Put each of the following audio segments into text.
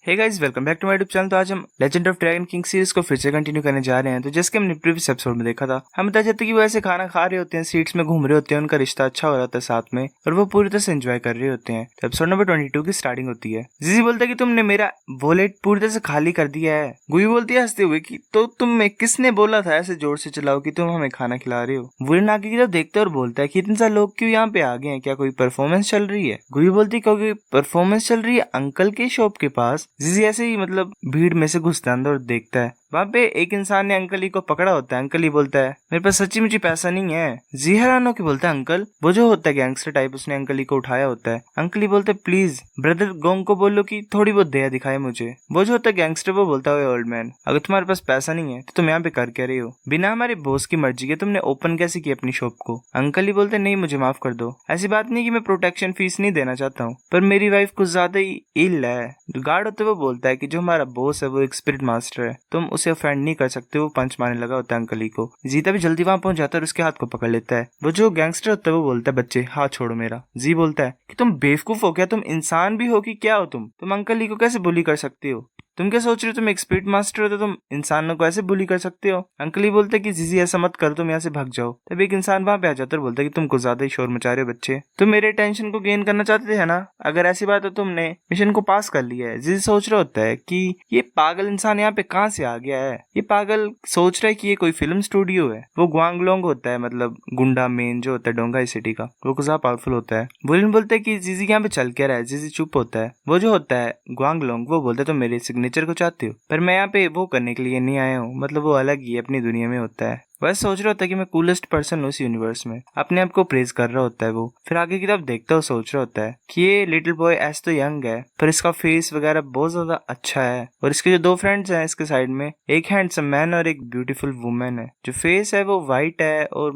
Hey guys, welcome back to my YouTube channel. तो आज हम legend of dragon king series को फिर से कंटिन्यू करने जा रहे हैं। तो जैसे कि हमने प्रीवियस एपिसोड में देखा था, हम बता चाहते कि वो ऐसे खाना खा रहे होते हैं, सीट्स में घूम रहे होते हैं, उनका रिश्ता अच्छा हो रहा था साथ में और वो पूरी तरह से एंजॉय कर रहे होते हैं। तो एपिसोड नंबर 22 की स्टार्टिंग होती है। जीजी बोलता है कि तुमने मेरा वॉलेट पूरी तरह से खाली कर दिया है। गुई बोलती है हंसते हुए कि तो तुम्हें किसने बोला था ऐसे जोर से चलाओ कि तुम हमें खाना खिला रहे हो। वुलन आगे की तरफ देखते और बोलता है कि इतने सारे लोग क्यों यहाँ पे आ गए हैं, क्या कोई परफॉर्मेंस चल रही है। गुई बोलती है क्योंकि परफॉर्मेंस चल रही है अंकल के शॉप के पास। जीजी ऐसे ही भीड़ में से घुसता है अंदर और देखता है वहाँ पे एक इंसान ने अंकल ही को पकड़ा होता है। अंकल ही बोलता है मेरे पास सच्ची मुझे पैसा नहीं है। जी हैरान होकर बोलता है अंकल, वो जो होता है गैंगस्टर टाइप, उसने अंकल ही को उठाया होता है। अंकल ही बोलते प्लीज ब्रदर गोंग को बोलो कि थोड़ी बहुत दया दिखाए मुझे। वो जो होता है गैंगस्टर वो बोलता है ओल्ड मैन, अगर तुम्हारे पास पैसा नहीं है तो तुम यहाँ पे कर क्या रही हो, बिना हमारे बॉस की मर्जी के तुमने ओपन कैसे की अपनी शॉप को। अंकल ही बोलते नहीं मुझे माफ कर दो, ऐसी बात नहीं कि मैं प्रोटेक्शन फीस नहीं देना चाहता हूँ, पर मेरी वाइफ कुछ ज्यादा ही इल है। गार्ड होते वो बोलता है कि जो हमारा बॉस है वो एक स्पिरिट मास्टर है, तुम उसे ऑफेंड नहीं कर सकते। वो पंच मारने लगा होता है अंकल ही को। जीता भी जल्दी वहां पहुंच जाता है और उसके हाथ को पकड़ लेता है। वो जो गैंगस्टर होता है वो बोलता है बच्चे हाथ छोड़ो मेरा। जी बोलता है कि तुम बेवकूफ हो क्या, तुम इंसान भी हो कि क्या हो, तुम अंकल ही को कैसे बुली कर सकते हो, तुम क्या सोच रहे हो तुम एक स्पिरिट मास्टर हो तो तुम इंसानों को ऐसे बुली कर सकते हो। अंकल ही बोलते कि जीजी ऐसा मत करो, तुम यहाँ से भाग जाओ। तब एक इंसान वहां पे आ जाता है और बोलता है कि तुम कुछ ज्यादा ही शोर मचा रहे हो बच्चे, तुम मेरे टेंशन को गेन करना चाहते थे है ना, अगर ऐसी बात है तुमने मिशन को पास कर लिया है। जीजी सोच रहा होता है कि ये पागल इंसान यहाँ पे कहाँ से आ गया है, ये पागल सोच रहा है कि ये कोई फिल्म स्टूडियो है। वो ग्वांगलोंग होता है गुंडा मेन जो होता है डोंगाई सिटी का, वो कुछ पावरफुल होता है। बुलिन बोलते है कि जीजी यहाँ पे चल क्या रहा है। जीजी चुप होता है। वो जो होता है ग्वांगलोंग वो बोलता है तुम मेरे सिग्नेचर को चाहते हो, पर मैं यहाँ पे वो करने के लिए नहीं आया हूँ, वो अलग ही अपनी दुनिया में होता है। वह सोच रहा होता है कि मैं कूलेस्ट पर्सन हूँ इस यूनिवर्स में, अपने आप को प्रेज कर रहा होता है। वो फिर आगे की तरफ देखता हुआ सोच रहा होता है कि ये लिटिल बॉय ऐसे तो यंग है पर इसका फेस वगैरह बहुत ज्यादा अच्छा है, और इसके जो दो फ्रेंड्स हैं इसके साइड में, एक हैंडसम मैन और एक ब्यूटीफुल वुमेन है। जो फेस है वो वाइट है और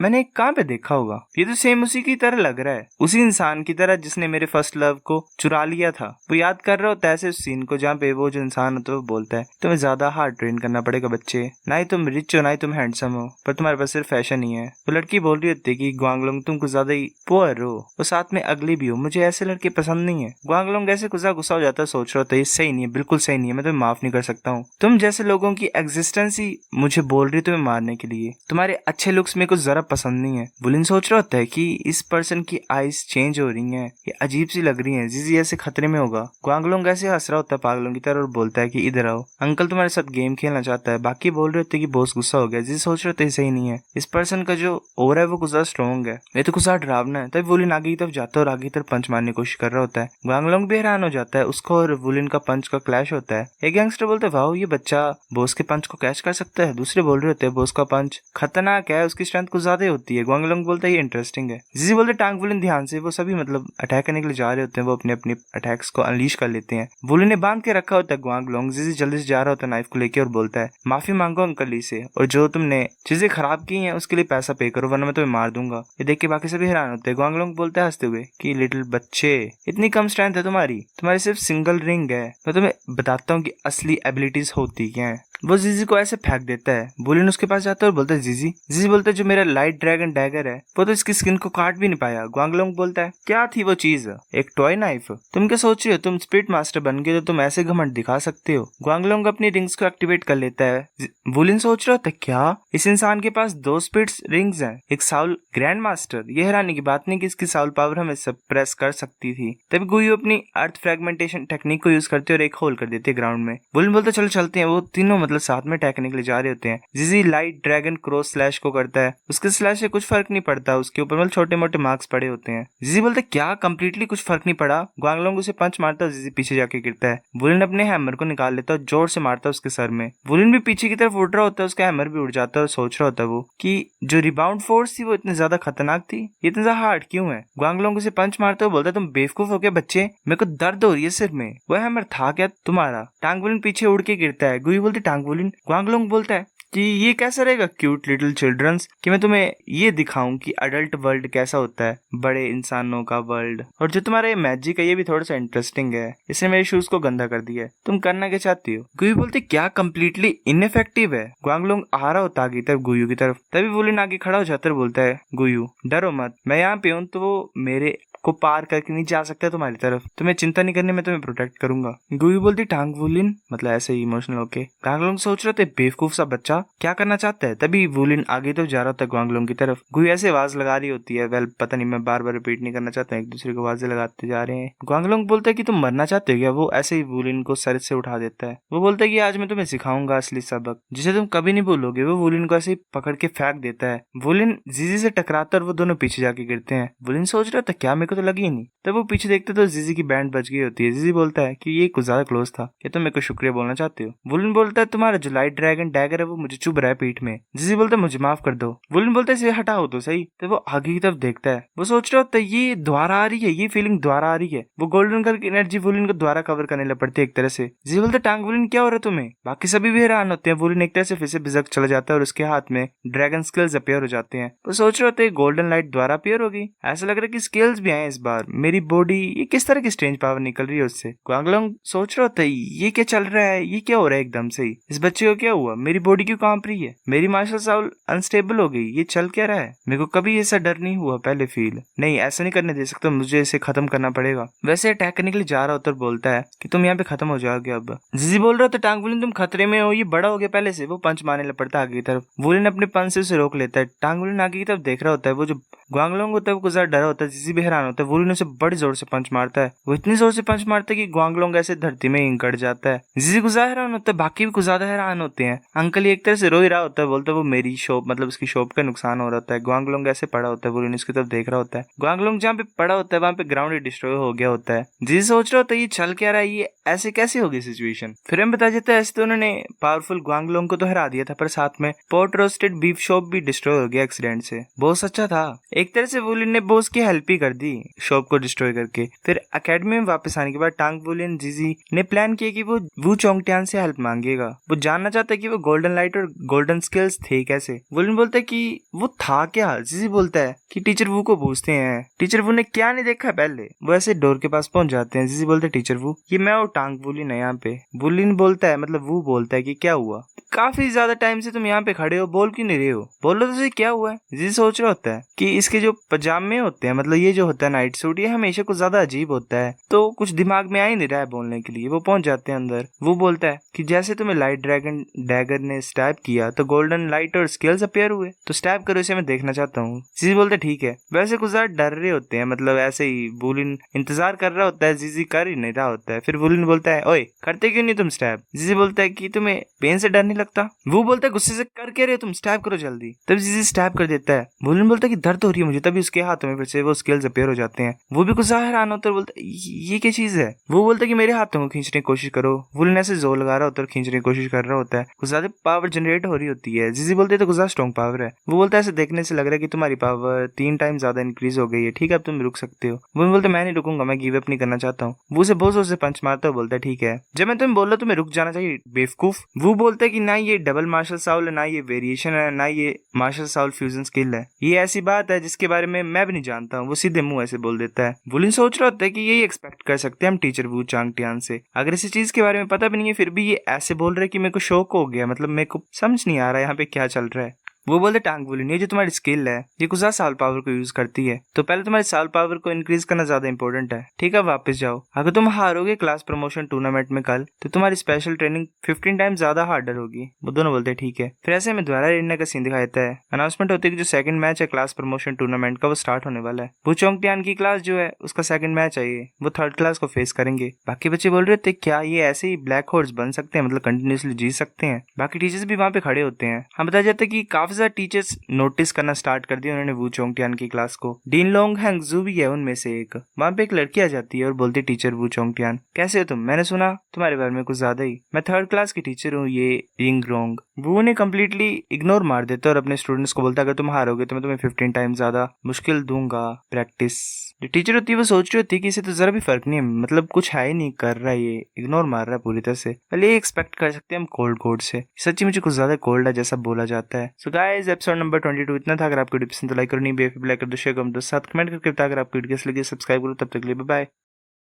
मैंने कहाँ पे देखा होगा, ये तो सेम उसी की तरह लग रहा है, उसी इंसान की तरह जिसने मेरे फर्स्ट लव को चुरा लिया था। वो याद कर रहा होता है ऐसे उस सीन को जहाँ पे वो जो इंसान होता है वो बोलता है तुम्हें ज्यादा हार्ड ट्रेन करना पड़ेगा बच्चे, ना ही तुम रिच हो ना ही तुम हैंडसम हो, पर तुम्हारे पास सिर्फ फैशन ही है। वो लड़की बोल रही होती है कि ग्वांगलोंग तुम कुछ ज्यादा ही पुअर हो और साथ में अगली भी हो, मुझे ऐसे लड़के पसंद नहीं है। ग्वांगलोंग ऐसे गुस्सा गुस्सा हो जाता है, सोच रहा होता है ये सही नहीं है, बिल्कुल सही नहीं है, मैं तुम्हें माफ नहीं कर सकता हूँ। तुम जैसे लोगों की एग्जिस्टेंस ही मुझे बोल रही तुम्हें मारने के लिए, तुम्हारे अच्छे लुक्स मेरे को जरा पसंद नहीं है। बुलिन सोच रहा होता है कि इस पर्सन की आईज चेंज हो रही है, ये अजीब सी लग रही है, जीजी ऐसे खतरे में होगा। ग्वांगलोंग ऐसे हंस रहा होता है पागलों की तरह और बोलता है कि इधर आओ, अंकल तुम्हारे साथ गेम खेलना चाहता है। बाकी बोल रहे होते कि बॉस गुस्सा हो गया। जीजी सोच रहे होते सही नहीं है, इस पर्सन का जो ओरा है वो कुछ ज्यादा स्ट्रॉन्ग है, ये तो कुछ ज्यादा डरावना है। तब वुलिन आगे की तरफ जाता है और आगे की तरफ पंच मारने की कोशिश कर रहा होता है। ग्वांगलोंग भी हैरान हो जाता है, उसको और वुलिन का पंच का क्लैश होता है। एक गैंगस्टर बोलते हैं वाओ ये बच्चा बॉस के पंच को कैच कर सकता है। दूसरे बोल रहे होते हैं बॉस का पंच खतरनाक है, उसकी स्ट्रेंथ कुछ ज्यादा होती है। ग्वांगलोंग बोलता है ये इंटरेस्टिंग है। जिसी बोलते टांग वुलिन ध्यान से, वो सभी अटैक करने के लिए जा रहे होते हैं, वो अपने अपने अटैक्स को अनलीश कर लेते हैं। वुलिन ने बांध के रखा होता है ग्वांगलोंग। जिसी जल्दी से जा रहा होता है नाइफ को लेके और बोलता है माफी मांगो अंकल ही से, और जो तुमने चीजें खराब की हैं उसके लिए पैसा पे करो वरना मैं तुम्हें मार दूंगा। ये देख के बाकी सभी हैरान होते हैं। ग्वांगलोंग बोलता है हंसते हुए कि लिटिल बच्चे इतनी कम स्ट्रेंथ है तुम्हारी सिर्फ सिंगल रिंग है, मैं तुम्हें बताता हूँ कि असली एबिलिटीज होती क्या है। वो जीजी को ऐसे फेंक देता है। बुलिन उसके पास जाता है और बोलता है जीजी बोलता है जो मेरा लाइट ड्रैगन डैगर है वो तो इसकी स्किन को काट भी नहीं पाया। ग्वांगलोंग बोलता है क्या थी वो चीज, एक टॉय नाइफ, तुम क्या सोच रहे हो तुम स्पिरिट मास्टर बन गए तो तुम ऐसे घमंड दिखा सकते हो। ग्वांगलोंग अपनी रिंग्स को एक्टिवेट कर लेता है। बुलिन सोच रहा था क्या इस इंसान के पास दो स्पिरिट रिंग्स हैं, एक साउल ग्रैंड मास्टर, ये हैरानी की बात नहीं कि इसकी साउल पावर हमें सप्रेस कर सकती थी। तभी गुयू अपनी अर्थ फ्रेगमेंटेशन टेक्निक को यूज करते और एक होल कर देते ग्राउंड में। बुलिन बोलते चलो चलते हैं। वो तीनों साथ में अटैक करने के लिए जा रहे होते हैं। जिजी लाइट ड्रैगन क्रॉस स्लैश को करता है, उसके स्लैश से कुछ फर्क नहीं पड़ता, उसके ऊपर छोटे मोटे मार्क्स पड़े होते हैं। जिजी बोलते क्या कंप्लीटली कुछ फर्क नहीं पड़ा। ग्वांगलोंग उसे पंच मारता है, जिजी पीछे जाके गिरता है। बुलिन अपने हैमर को निकाल लेता है, जोर से मारता है उसके सर में। बुलिन भी पीछे की तरफ उड़ रहा होता है, उसका हैमर भी उड़ जाता है और सोच रहा होता है वो कि जो रिबाउंड फोर्स थी वो इतनी ज्यादा खतरनाक थी, ये इतना ज्यादा हार्ड क्यों है। ग्वांगलोंग उसे पंच मारते हुए बोलता है तुम बेवकूफ हो गया बच्चे, मेरे को दर्द हो रही है सिर में, वह हैमर था क्या तुम्हारा। टांग बुलिन पीछे उड़ के गिरता है। गुई बोलती टांग बुलिन। ग्वांगलोंग बोलता है कि ये कैसा रहेगा क्यूट लिटिल चिल्ड्रंस, कि मैं तुम्हें ये दिखाऊं कि अडल्ट वर्ल्ड कैसा होता है, बड़े इंसानों का वर्ल्ड, और जो तुम्हारा ये मैजिक है ये भी थोड़ा सा इंटरेस्टिंग है, इसने मेरे शूज को गंदा कर दिया है, तुम करना क्या चाहती हो। गुयू बोलते क्या कंप्लीटली इनइफेक्टिव है। ग्वांगलोंग आ रहा होता आगे तरफ गुयू की तरफ, तभी वुलिन आगे खड़ा हो जाता है, बोलता है गुयू डरो मत, मैं यहाँ पे हूँ तो वो मेरे को पार करके नहीं जा सकता तुम्हारी तरफ, तुम्हें चिंता नहीं करनी, मैं तुम्हें प्रोटेक्ट करूंगा। गुई बोलती टांग वुलिन, मतलब ऐसे ही इमोशनल होके। गांगलोंग सोच रहे थे बेवकूफ सा बच्चा क्या करना चाहता है। तभी वुलिन आगे तो जा रहा था गांगलोंग की तरफ। गुई ऐसे आवाज लगा रही होती है, वेल पता नहीं, मैं बार बार रिपीट नहीं करना चाहता, एक दूसरे को आवाजें लगाते जा रहे हैं। गांगलोंग बोलता है कि तुम मरना चाहते हो क्या। वो ऐसे ही वुलिन को सर से उठा देता है। वो बोलता है कि आज मैं तुम्हें सिखाऊंगा असली सबक जिसे तुम कभी नहीं भूलोगे। वो वुलिन को ऐसे ही पकड़ के फेंक देता है। वुलिन जीजी से टकराता और वो दोनों पीछे जाके गिरते हैं। वुलिन सोच रहा था क्या, मेरे को तो लगी ही नहीं। तब वो पीछे देखते तो जीजी की बैंड बज गई होती है। जीजी बोलता है कि ये कुछ ज्यादा क्लोज था, क्या तुम मेरे को शुक्रिया बोलना चाहते हो। वुलिन बोलता है तुम्हारा जो लाइट ड्रैगन डैगर है वो मुझे चुभ रहा है पीठ में। जीजी बोलता है मुझे माफ कर दो। वुलिन बोलता है इसे हटाओ तो सही। तो वो आगे की तरफ देखता है। वो सोच रहा होता है ये द्वारा आ रही है, ये फीलिंग द्वारा आ रही है। वो गोल्डन कलर की एनर्जी वुलिन को द्वारा कवर करने लग पड़ती है एक तरह से। जीजी बोलता है टांग वुलिन क्या हो रहा है तुम्हें। बाकी सभी भी हैरान होते हैं। वुलिन एक तरह से फिर से बिजक चला जाता है और उसके हाथ में ड्रैगन स्किल्स अपीयर हो जाते हैं। वो सोच रहे होते हैं गोल्डन लाइट द्वारा अपीयर होगी। ऐसा लग रहा है कि स्किल्स भी आए इस बार। मेरी बॉडी, ये किस तरह की स्ट्रेंज पावर निकल रही है उससे। गांगलोंग सोच रहा होता है ये क्या चल रहा है, ये क्या हो रहा है एकदम से ही। इस बच्चे को क्या हुआ, मेरी बॉडी क्यों कांप रही है, मेरी मार्शल साउल अनस्टेबल हो गई, ये चल क्या रहा है। मेरे को कभी ऐसा डर नहीं हुआ पहले फील। नहीं, ऐसा नहीं करने दे सकता, मुझे इसे खत्म करना पड़ेगा। वैसे अटैक करने के लिए जा रहा होता और बोलता है कि तुम यहाँ पे खत्म हो जाओगे अब। जीजी बोल रहा था टांग वुलिन तुम खतरे में हो, ये बड़ा हो गया पहले से। वो पंच मारने लग पड़ता है आगे की तरफ। वुलिन अपने पंच से उसे रोक लेता है। टांग वुलिन आगे की तरफ देख रहा होता है। वो जो ग्वांगलोंग होता है वो ज्यादा डरा होता है। जीजी भी हैरान होता है। वुलिन उसे बड़ी जोर से पंच मारता है। वो इतनी जोर से पंच मारता है कि ग्वांगलोंग ऐसे धरती में ही गड़ जाता है। जीजी को ज्यादा हैरान होता है, बाकी भी कुछ ज्यादा हैरान होते हैं। अंकल एक तरह से रो ही रहा होता है, बोलता है वो मेरी शॉप, मतलब उसकी शॉप का नुकसान हो रहा होता है। ग्वांगलोंग ऐसे पड़ा होता है। वुलिन उसकी तरफ देख रहा होता है। ग्वांगलोंग जहाँ पे पड़ा होता है वहाँ पे ग्राउंड ही डिस्ट्रॉय हो गया होता है। जीजी सोच रहा होता है ये चल क्या रहा है, ये ऐसे कैसे हो गई सिचुएशन। फिर हम बता देते हैं ऐसे तो उन्होंने पावरफुल ग्वांगलोंग को तो हरा दिया था, पर साथ में पोर्ट रोस्टेड बीफ शॉप भी डिस्ट्रॉय हो गया एक्सीडेंट से। बहुत अच्छा था। एक तरह से वुलिन ने बॉस की हेल्प ही कर दी शॉप को डिस्ट्रॉय करके। फिर अकेडमी में वापस आने के बाद टांग वुलिन जीजी ने प्लान किया कि वो वू चोंगटियान से हेल्प मांगेगा। वो जानना चाहता है कि वो गोल्डन लाइट और गोल्डन स्किल्स थे कैसे। वुलिन बोलता है कि वो था क्या। जीजी बोलता है कि टीचर वू को पूछते हैं। टीचर वू ने क्या नहीं देखा पहले। वो ऐसे डोर के पास पहुंच जाते हैं। जीजी बोलते हैं टीचर वू ये मैं और टांग वुलिन है यहाँ पे। वुलिन बोलता है, मतलब वो बोलता है कि क्या हुआ, काफी ज्यादा टाइम से तुम यहाँ पे खड़े हो, बोल क्यों नहीं रहे हो, बोलो तो सही क्या हुआ है। जी सोच रहा होता है कि इसके जो पजामे होते हैं, मतलब ये जो होता है नाइट सूट, ये हमेशा कुछ ज्यादा अजीब होता है, तो कुछ दिमाग में आ ही नहीं रहा है बोलने के लिए। वो पहुंच जाते हैं अंदर। वो बोलता है कि जैसे तुम्हें लाइट ड्रैगन डैगर ने स्टैब किया तो गोल्डन लाइट और स्किल्स अपीयर हुए, तो स्टैब करो इसे, मैं देखना चाहता हूँ। जीजी बोलते ठीक है। वैसे कुछ ज्यादा डर रहे होते हैं, मतलब ऐसे ही वुलिन इंतजार कर रहा होता है, जीजी कर ही नहीं रहा होता है। फिर वुलिन बोलता है ओए करते क्यों नहीं तुम स्टैब। जीजी बोलता है कि तुम्हें पेन से डर नहीं लगता। वो बोलता है गुस्से से कर के रहे हो तुम, स्टैब करो जल्दी। तब जीजी स्टैब कर देता है। वुलिन बोलता है कि दर्द हो रही है मुझे। तभी उसके हाथों में फिर से वो स्किल्स अपीयर हो जाते हैं। वो भी कुछ ज्यादा हैरान होता है, बोलता है ये क्या चीज है। वो बोलता है कि मेरे हाथों को खींचने की कोशिश करो। वुलिन ऐसे जोर लगा रहा होता है और खींचने की कोशिश कर रहा होता है। कुछ ज्यादा पावर जनरेट हो रही होती है। जीजी बोलते है तो कुछ ज्यादा स्ट्रॉन्ग पावर है। वो बोलता है ऐसे देखने से लग रहा है कि तुम्हारी पावर 3 टाइम ज्यादा इंक्रीज हो गई है, ठीक है अब तुम रुक सकते हो। वो बोलते मैं नहीं रुकूंगा, मैं गिव अप नहीं करना चाहता हूँ। वो उसे बहुत जोर से पंच मारता है। बोलता है ठीक है, जब मैं तुम्हें बोल रहा तुम्हें रुक जाना चाहिए बेवकूफ। वो बोलता है कि ना ये डबल मार्शल साउल है, ना ये वेरिएशन है, ना ये मार्शल साउल फ्यूजन स्किल है। ये ऐसी बात है जिसके बारे में मैं भी नहीं जानता हूँ। वो सीधे मुंह ऐसे बोल देता है। वुलिन सोच रहा होता है कि यही एक्सपेक्ट कर सकते हैं हम टीचर वू चांगटियान से। अगर इसी चीज के बारे में पता भी नहीं है फिर भी ये ऐसे बोल रहे कि मेरे को शौक हो गया, मतलब मेरे को समझ नहीं आ रहा है यहाँ पे क्या चल रहा है। वो बोलते टांग वुलिन ये जो तुम्हारी स्किल है ये कुछ ज्यादा साउल पावर को यूज करती है, तो पहले तुम्हारी साउल पावर को इंक्रीज करना ज्यादा इंपॉर्टेंट है, ठीक है वापस जाओ। अगर तुम हारोगे क्लास प्रमोशन टूर्नामेंट में कल तो तुम्हारी स्पेशल ट्रेनिंग 15 टाइम ज्यादा हार्डर होगी। वो दोनों बोलते ठीक है। फिर ऐसे में दोबारा रेडने का सीन दिखाई देता है। अनाउंसमेंट होती है कि जो सेकंड मैच है क्लास प्रमोशन टूर्नामेंट का वो स्टार्ट होने वाला है। वो चोंगटियान की क्लास जो है उसका सेकंड मैच है, ये वो थर्ड क्लास को फेस करेंगे। बाकी बच्चे बोल रहे थे क्या ये ऐसे ही ब्लैक हॉर्स बन सकते हैं, मतलब कंटिन्यूसली जीत सकते हैं। बाकी टीचर्स भी वहाँ पे खड़े होते हैं। हम बताया जाता है कि काफी ज्यादा टीचर्स नोटिस करना स्टार्ट कर दिया उन्होंने वू चोंगटियान की क्लास को। डीन लोंग हैंगजू भी है उनमें से एक। वहाँ पे एक लड़की आ जाती है और बोलती टीचर वू चोंगटियान कैसे हो तुम, मैंने सुना तुम्हारे बारे में कुछ ज्यादा ही। मैं थर्ड क्लास की टीचर हूँ ये डिंग रोंग। वो उन्हें कम्प्लीटली इग्नोर मार देता है और अपने स्टूडेंट्स को बोलता है अगर तुम हारोगे तो मैं तुम्हें 15 टाइम ज्यादा मुश्किल दूंगा प्रैक्टिस। जो टीचर होती है वो सोच रही होती है कि इसे तो जरा भी फर्क नहीं है, मतलब कुछ है ही नहीं कर रहा है, ये इग्नोर मार रहा है पूरी तरह से। पहले ये एक्सपेक्ट कर सकते हैं हम कोल्ड कोड से। सच्ची मुझे कुछ ज्यादा कोल्ड है जैसा बोला जाता है। सो गाइस एपिसोड नंबर 22 इतना था। अगर आपको वीडियो पसंद तो लाइक करो, नहीं बेफिक्र लाइक कर दो, शेयर करो, साथ कमेंट करके बता। अगर आपको वीडियो कैसी लगी सब्सक्राइब करो। तब तक के लिए बाय बाय।